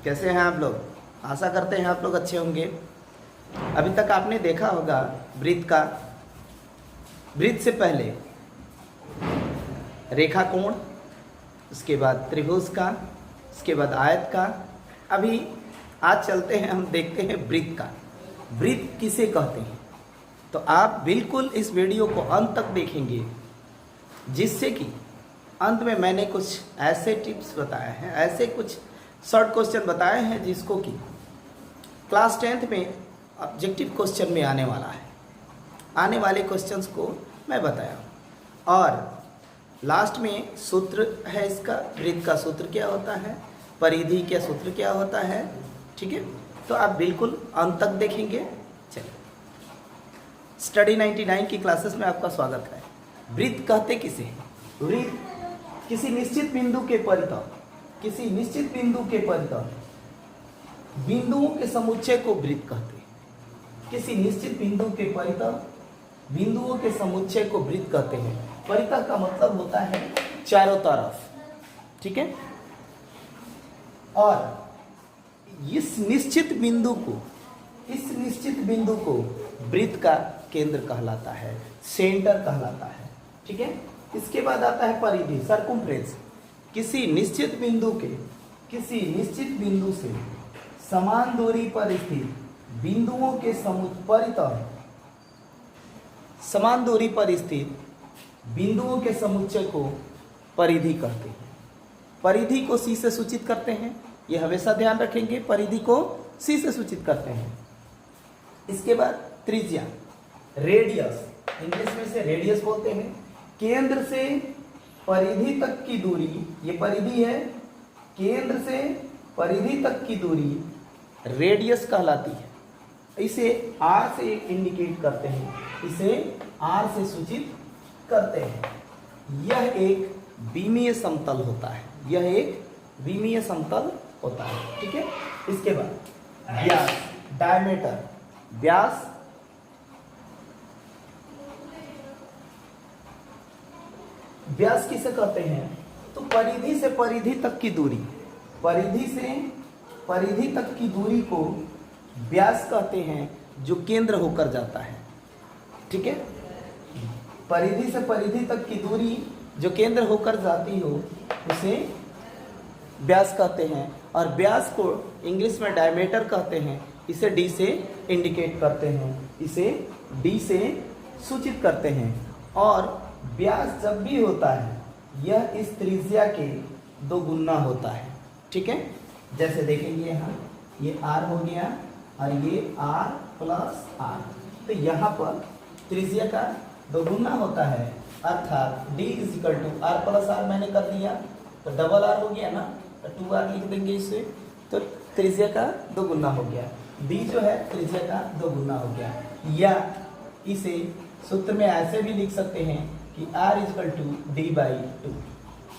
कैसे हैं आप लोग? आशा करते हैं आप लोग अच्छे होंगे। अभी तक आपने देखा होगा वृत्त का, वृत्त से पहले रेखा कोण, उसके बाद त्रिभुज का, उसके बाद आयत का। अभी आज चलते हैं, हम देखते हैं वृत्त का। वृत्त किसे कहते हैं? तो आप बिल्कुल इस वीडियो को अंत तक देखेंगे, जिससे कि अंत में मैंने कुछ ऐसे टिप्स बताए हैं, ऐसे कुछ शॉर्ट क्वेश्चन बताए हैं जिसको कि क्लास 10th में ऑब्जेक्टिव क्वेश्चन में आने वाला है। आने वाले क्वेश्चंस को मैं बताया हूँ। और लास्ट में सूत्र है इसका, वृत्त का सूत्र क्या होता है, परिधि का सूत्र क्या होता है। ठीक है, तो आप बिल्कुल अंत तक देखेंगे। चलिए, स्टडी 99 की क्लासेस में आपका स्वागत है। वृत्त कहते किसे हैं? वृत्त किसी निश्चित बिंदु के परितः, किसी निश्चित बिंदु के परितः बिंदुओं के समुच्चय को वृत्त कहते हैं। किसी निश्चित बिंदु के परितः बिंदुओं के समुच्चय को वृत्त कहते हैं। परितः का मतलब होता है चारों तरफ। ठीक है, और इस निश्चित बिंदु को वृत्त का केंद्र कहलाता है, सेंटर कहलाता है। ठीक है, इसके बाद आता है परिधि, सर्कमफ्रेंस। किसी निश्चित बिंदु से समान दूरी पर स्थित बिंदुओं के परितः समान दूरी पर स्थित बिंदुओं के समुच्चय को परिधि कहते हैं। परिधि को सी से सूचित करते हैं, यह हमेशा ध्यान रखेंगे। परिधि को सी से सूचित करते हैं। इसके बाद त्रिज्या, रेडियस, इंग्लिश में से रेडियस बोलते हैं। केंद्र से परिधि तक की दूरी, ये परिधि है, केंद्र से परिधि तक की दूरी रेडियस कहलाती है। इसे आर से इंडिकेट करते हैं, इसे आर से सूचित करते हैं। यह एक विमीय समतल होता है, यह एक विमीय समतल होता है। ठीक है, इसके बाद व्यास, डायमीटर। व्यास व्यास किसे कहते हैं? तो परिधि से परिधि तक की दूरी, परिधि से परिधि तक की दूरी को व्यास कहते हैं, जो केंद्र होकर जाता है। ठीक है, परिधि से परिधि तक की दूरी जो केंद्र होकर जाती हो उसे व्यास कहते हैं। और व्यास को इंग्लिश में डायमीटर कहते हैं। इसे डी से इंडिकेट करते हैं, इसे डी से सूचित करते हैं। और व्यास जब भी होता है यह इस त्रिज्या के 2 गुना होता है। ठीक है, जैसे देखेंगे यहाँ ये r हो गया और ये r प्लस r, तो यहाँ पर त्रिज्या का 2 गुना होता है, अर्थात d equal to r plus r मैंने कर दिया, तो डबल r हो गया ना, तो 2r लिख देंगे इसे, तो त्रिज्या का 2 गुना हो गया। d जो है त्रिज्या का 2 गुना हो गया। या इसे सूत्र में ऐसे भी लिख सकते हैं कि r इक्वल टू d/2।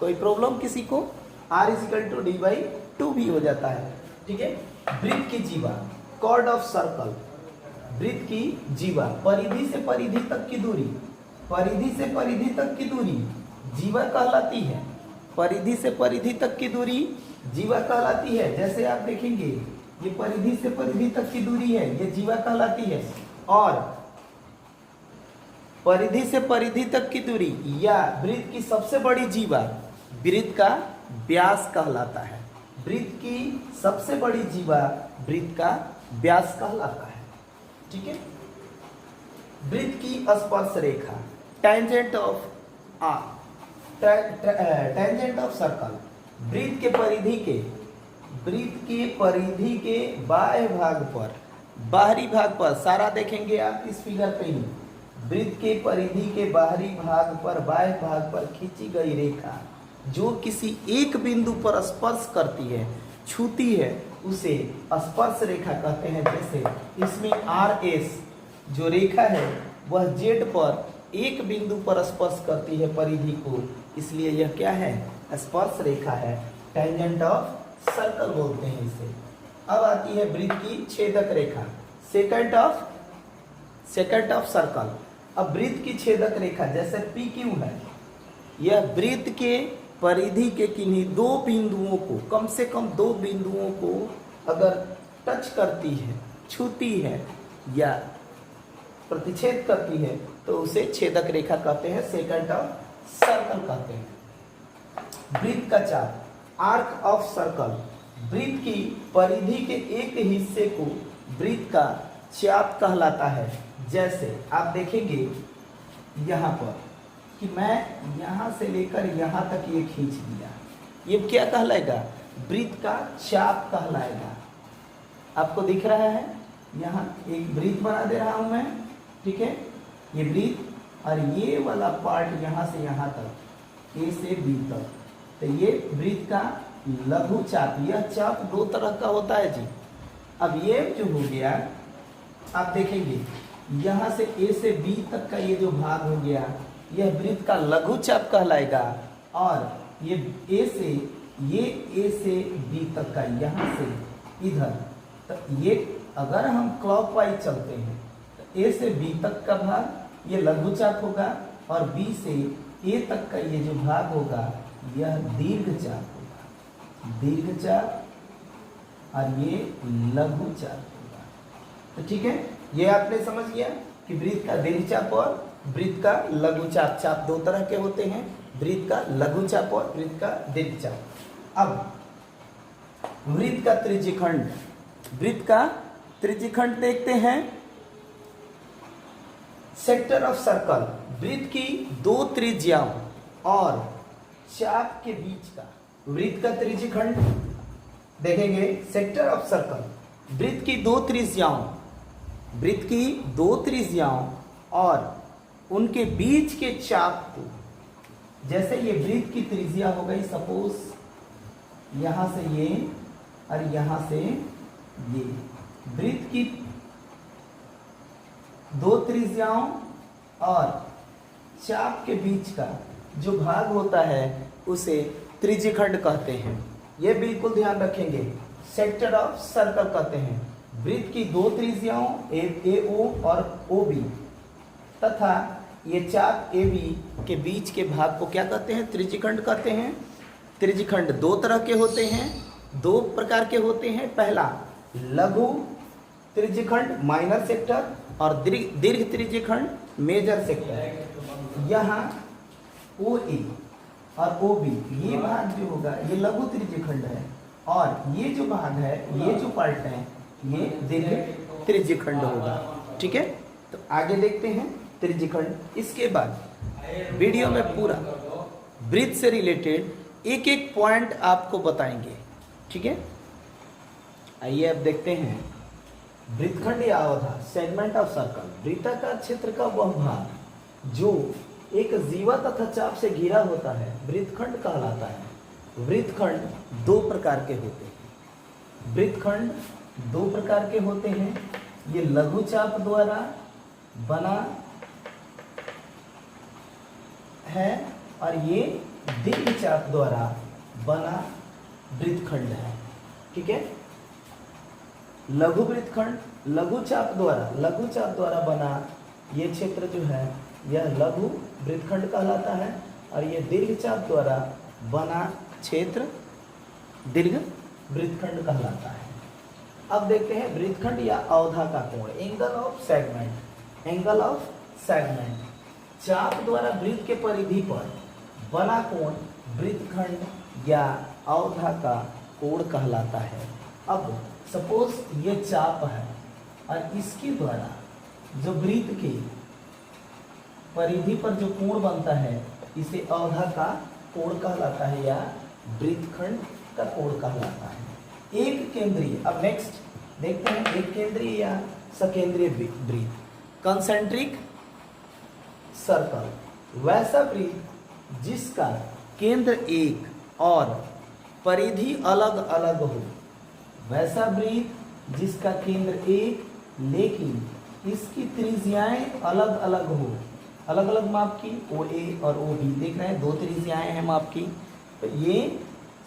कोई प्रॉब्लम किसी को? r इक्वल टू d/2 भी हो जाता है। ठीक है, वृत्त की जीवा, कॉर्ड ऑफ सर्कल। वृत्त की जीवा, परिधि से परिधि तक की दूरी, परिधि से परिधि तक की दूरी जीवा कहलाती है। परिधि से परिधि तक की दूरी जीवा कहलाती है। जैसे आप देखेंगे ये परिधि से परिधि तक की दूरी है, ये जीवा कहलाती है। और परिधि से परिधि तक की दूरी या वृत्त की सबसे बड़ी जीवा वृत्त का व्यास कहलाता है। वृत्त की सबसे बड़ी जीवा वृत्त का व्यास कहलाता है। ठीक है, वृत्त की स्पर्श रेखा, टेंजेंट ऑफ सर्कल। वृत्त के परिधि के बाह्य भाग पर, बाहरी भाग पर, सारा देखेंगे आप इस फिगर पे ही। वृत्त के परिधि के बाहरी भाग पर, बाह्य भाग पर खींची गई रेखा जो किसी एक बिंदु पर स्पर्श करती है, छूती है, उसे स्पर्श रेखा कहते हैं। जैसे इसमें RS जो रेखा है वह Z पर एक बिंदु पर स्पर्श करती है परिधि को, इसलिए यह क्या है? स्पर्श रेखा है, टेंजेंट ऑफ सर्कल बोलते हैं इसे। अब आती है वृत्त की छेदक रेखा, सेकंड ऑफ सर्कल। अब वृत्त की छेदक रेखा जैसे PQ है, यह वृत्त के परिधि के किन्हीं दो बिंदुओं को, कम से कम दो बिंदुओं को अगर टच करती है, छूती है या प्रतिच्छेद करती है तो उसे छेदक रेखा कहते हैं, सेकंड ऑफ सर्कल कहते हैं। वृत्त का चाप, आर्क ऑफ सर्कल, वृत्त की परिधि के एक हिस्से को वृत्त का चाप कहलाता है। जैसे आप देखेंगे यहाँ पर कि मैं यहाँ से लेकर यहाँ तक ये खींच दिया, ये क्या कहलाएगा? वृत्त का चाप कहलाएगा। आपको दिख रहा है, यहाँ एक वृत्त बना दे रहा हूँ मैं, ठीक है, ये वृत्त और ये वाला पार्ट यहाँ से यहाँ तक, ए से बी तक, तो ये वृत्त का लघु चाप। यह चाप दो तरह का होता है जी। अब ये जो हो गया, आप देखेंगे यहाँ से ए से बी तक का ये जो भाग हो गया, यह वृत्त का लघु चाप कहलाएगा। और ये ए से बी तक का, यहाँ से इधर, तो ये अगर हम क्लॉकवाइज चलते हैं तो ए से बी तक का भाग ये लघु चाप होगा, और बी से ए तक का ये जो भाग होगा यह दीर्घ चाप होगा, दीर्घ चाप, और ये लघु चाप होगा। तो ठीक है, ये आपने समझ गया कि वृत्त का दीर्घ चाप और वृत्त का लघु चाप, चाप दो तरह के होते हैं, वृत्त का लघु चाप और वृत्त का दीर्घ चाप। अब वृत्त का त्रिज्यखंड, वृत्त का त्रिज्यखंड देखते हैं। सेक्टर ऑफ सर्कल, वृत्त की दो त्रिज्याओं और चाप के बीच का वृत्त का त्रिज्यखंड देखेंगे। सेक्टर ऑफ सर्कल, वृत्त की दो त्रिज्याओं, वृत्त की दो त्रिज्याओं और उनके बीच के चाप को, जैसे ये वृत्त की त्रिज्या हो गई, सपोज यहां से ये और यहां से ये, वृत्त की दो त्रिज्याओं और चाप के बीच का जो भाग होता है उसे त्रिज्यखंड कहते हैं। ये बिल्कुल ध्यान रखेंगे, सेक्टर ऑफ सर्कल कहते हैं। वृत्त की दो त्रिज्याओं ए ओ और ओ बी तथा ये चाप ए बी के बीच के भाग को क्या कहते हैं? त्रिज्यखंड कहते हैं। त्रिज्यखंड दो तरह के होते हैं, दो प्रकार के होते हैं। पहला लघु त्रिज्यखंड माइनर सेक्टर और दीर्घ त्रिज्यखंड मेजर सेक्टर। यहाँ ओ ए और ओ बी ये भाग जो होगा ये लघु त्रिज्यखंड है, और ये जो भाग है, ये जो पार्ट है, ये दीर्घ त्रिज्यखंड होगा। ठीक है, तो आगे देखते हैं त्रिज्यखंड। इसके बाद वीडियो में पूरा वृत्त से रिलेटेड एक एक पॉइंट आपको बताएंगे। ठीक है, आइए अब देखते हैं वृत्तखंड या अवधा, सेगमेंट ऑफ सर्कल। वृत्ताकार क्षेत्र का वह भाग जो एक जीवा तथा चाप से घिरा होता है वृत्तखंड कहलाता है। वृत्तखंड दो प्रकार के होते हैं, वृत्तखंड दो प्रकार के होते हैं। ये लघु चाप द्वारा बना है और ये दीर्घ चाप द्वारा बना वृत्तखंड है। ठीक है, लघु वृत्तखंड लघु चाप द्वारा बना ये क्षेत्र जो है यह लघु वृत्तखंड कहलाता है, और ये दीर्घ चाप द्वारा बना क्षेत्र दीर्घ वृत्तखंड कहलाता है। अब देखते हैं वृत्तखंड या अवधा का कोण, angle of segment. Angle of segment, चाप द्वारा वृत्त के परिधि पर बना कोण वृत्तखंड या अवधा का कोण कहलाता है। अब सपोज ये चाप है और इसके द्वारा जो वृत्त के परिधि पर जो कोण बनता है इसे अवधा का कोण कहलाता है या वृत्तखंड का कोण कहलाता है। एक केंद्रीय, अब नेक्स्ट देखते हैं एक केंद्रीय या सकेंद्रीय वृत्त। कंसेंट्रिक सर्कल, वैसा वृत्त जिसका केंद्र एक और परिधि अलग अलग हो। वैसा वृत्त जिसका केंद्र एक लेकिन इसकी त्रिज्याएं अलग अलग हो, अलग अलग माप की, ओ ए और ओ बी देख रहे हैं, दो त्रिज्याएं हैं माप की। तो ये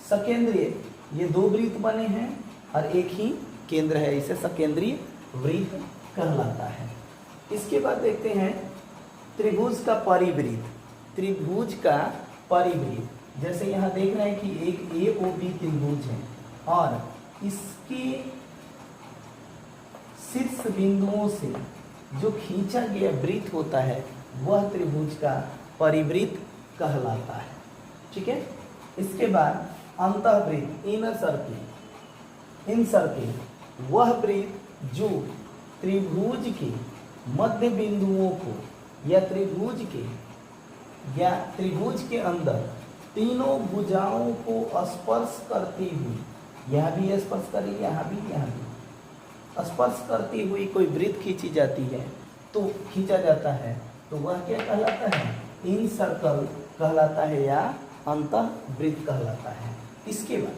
सकेंद्रीय, ये दो वृत्त बने हैं और एक ही केंद्र है, इसे सकेंद्रीय वृत्त कहलाता है। इसके बाद देखते हैं त्रिभुज का परिवृत्त। त्रिभुज का परिवृत्त, जैसे यहाँ देख रहे हैं कि एक AOB त्रिभुज है और इसके शीर्ष बिंदुओं से जो खींचा गया वृत्त होता है वह त्रिभुज का परिवृत्त कहलाता है। ठीक है, इसके बाद अंतःवृत्त, इनर सर्किल, इन सर्किल, वह वृत्त जो त्रिभुज के मध्य बिंदुओं को या त्रिभुज के अंदर तीनों भुजाओं को स्पर्श करती हुई, यह भी स्पर्श करेगी, यहाँ भी स्पर्श करती हुई कोई वृत्त खींची जाती है तो खींचा जाता है तो वह क्या कहलाता है? इन सर्कल कहलाता है या अंतःवृत्त कहलाता है। इसके बाद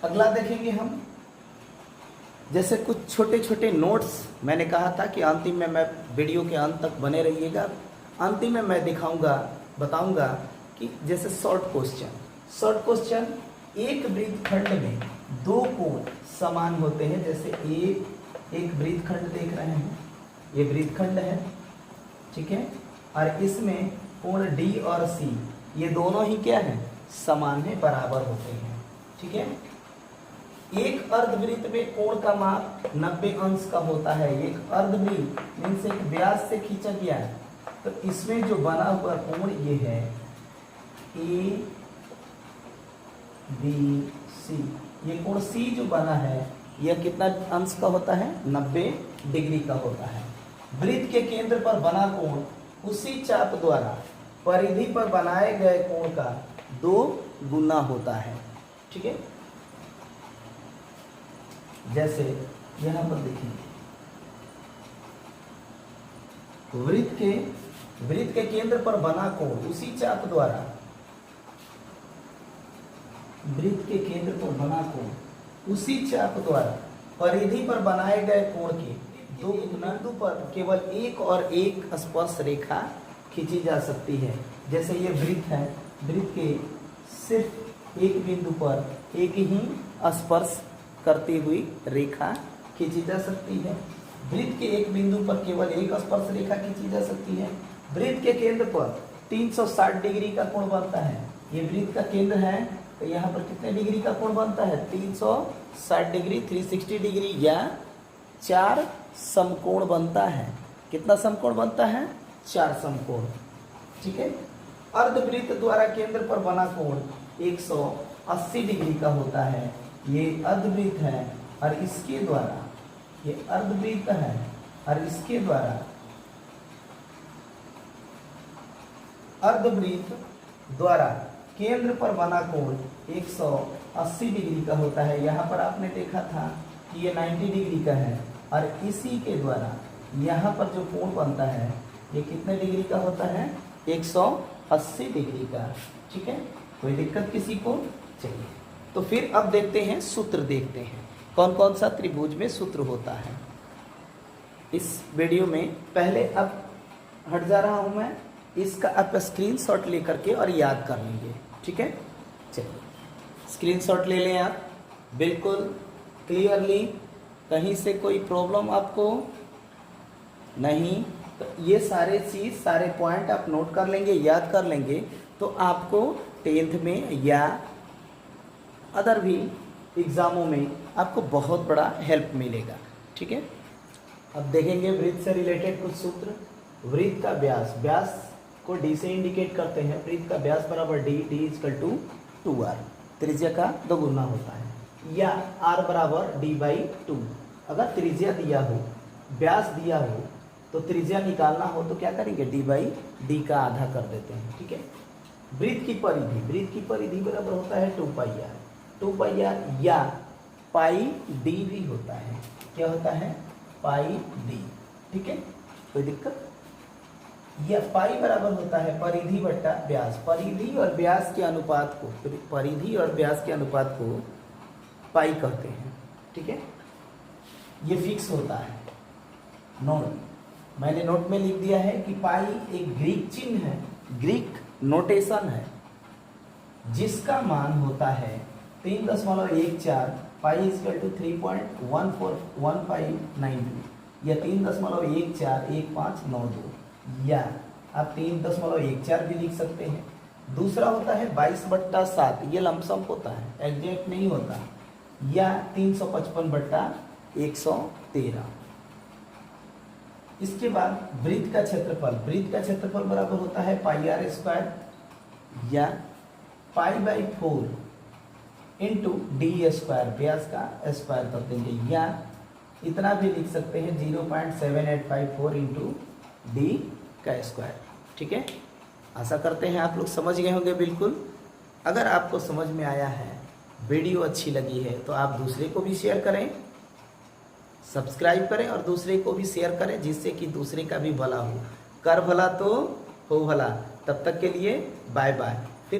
अगला देखेंगे हम, जैसे कुछ छोटे छोटे नोट्स मैंने कहा था कि अंतिम में मैं वीडियो के अंत तक बने रहिएगा। अंतिम में मैं बताऊंगा कि जैसे शॉर्ट क्वेश्चन, एक वृत्तखंड में दो कोण समान होते हैं। जैसे एक वृत्तखंड देख रहे हैं, ये वृत्तखंड है, ठीक है, और इसमें कोण D और C ये दोनों ही क्या है? समान है, बराबर होते हैं। ठीक है, एक अर्धवृत्त में कोण का माप 90 अंश का होता है। एक अर्धवृत्त मीन्स एक व्यास से खींचा गया है तो इसमें जो बना हुआ कोण ये है ABC। ये कोण C जो बना है यह कितना अंश का होता है? 90 डिग्री का होता है। वृत्त के केंद्र पर बना कोण उसी चाप द्वारा परिधि पर बनाए गए कोण का 2 गुना होता है। ठीक है, जैसे यहां पर देखिए, वृत्त के केंद्र पर बना कोण उसी चाप द्वारा, वृत्त के केंद्र पर बना कोण उसी चाप द्वारा परिधि पर बनाए गए कोण के 2 बिंदु पर केवल एक और एक स्पर्श रेखा खींची जा सकती है। जैसे ये वृत्त है, वृत्त के सिर्फ एक बिंदु पर एक ही स्पर्श करती हुई रेखा खींची जा सकती है। वृत्त के एक बिंदु पर केवल एक स्पर्श रेखा खींची जा सकती है। वृत्त के केंद्र पर 360 डिग्री का कोण बनता है। ये वृत्त का केंद्र है तो यहाँ पर कितने डिग्री का कोण बनता है? 360 डिग्री, 360 डिग्री या 4 समकोण बनता है। कितना समकोण बनता है? 4 समकोण। ठीक है, अर्धवृत्त द्वारा केंद्र पर बना कोण 180 डिग्री का होता है। ये अर्धवृत्त है और इसके द्वारा, ये अर्धवृत्त है और इसके द्वारा अर्धवृत्त द्वारा केंद्र पर बना कोण 180 डिग्री का होता है। यहाँ पर आपने देखा था कि ये 90 डिग्री का है और इसी के द्वारा यहाँ पर जो कोण बनता है ये कितने डिग्री का होता है? 180 डिग्री का। ठीक है, कोई दिक्कत किसी को? चाहिए तो फिर अब देखते हैं, सूत्र देखते हैं कौन कौन सा त्रिभुज में सूत्र होता है। इस वीडियो में पहले अब हट जा रहा हूं मैं, इसका आप स्क्रीनशॉट लेकर के और याद कर लेंगे। ठीक है, चलिए स्क्रीनशॉट ले लें आप बिल्कुल क्लियरली, कहीं से कोई प्रॉब्लम आपको नहीं। तो ये सारे चीज़, सारे पॉइंट आप नोट कर लेंगे, याद कर लेंगे तो आपको 10th में या अदर भी एग्ज़ामों में आपको बहुत बड़ा हेल्प मिलेगा। ठीक है, अब देखेंगे वृत्त से रिलेटेड कुछ सूत्र। वृत्त का व्यास को D से इंडिकेट करते हैं। वृत्त का व्यास बराबर D = 2R, त्रिज्या का 2 गुना होता है। या R बराबर D/2। अगर त्रिज्या दिया हो, व्यास दिया हो तो त्रिज्या निकालना हो तो क्या करेंगे? D/D का आधा कर देते हैं। ठीक है, वृत्त की परिधि बराबर होता है 2πr। 2πr या πd भी होता है। क्या होता है? πd। ठीक है, कोई दिक्कत? या पाई बराबर होता है परिधि बट्टा व्यास। परिधि और व्यास के अनुपात को पाई कहते हैं। ठीक है, ये फिक्स होता है। मैंने नोट में लिख दिया है कि पाई एक ग्रीक चिन्ह है, ग्रीक नोटेशन है, जिसका मान होता है 3.14। पाई = 3.141592 या 3.141592 या आप 3.14 भी लिख सकते हैं। दूसरा होता है 22/7, ये लमसम होता है, एग्जैक्ट नहीं होता, या 355/113। इसके बाद वृत्त का क्षेत्रफल बराबर होता है πr² या π/4 इंटू d², व्यास का स्क्वायर कर देंगे, या इतना भी लिख सकते हैं 0.7854 इंटू डी का स्क्वायर। ठीक है, आशा करते हैं आप लोग समझ गए होंगे बिल्कुल। अगर आपको समझ में आया है, वीडियो अच्छी लगी है, तो आप दूसरे को भी शेयर करें, सब्सक्राइब करें और दूसरे को भी शेयर करें, जिससे कि दूसरे का भी भला हो। कर भला तो हो भला। तब तक के लिए बाय बाय।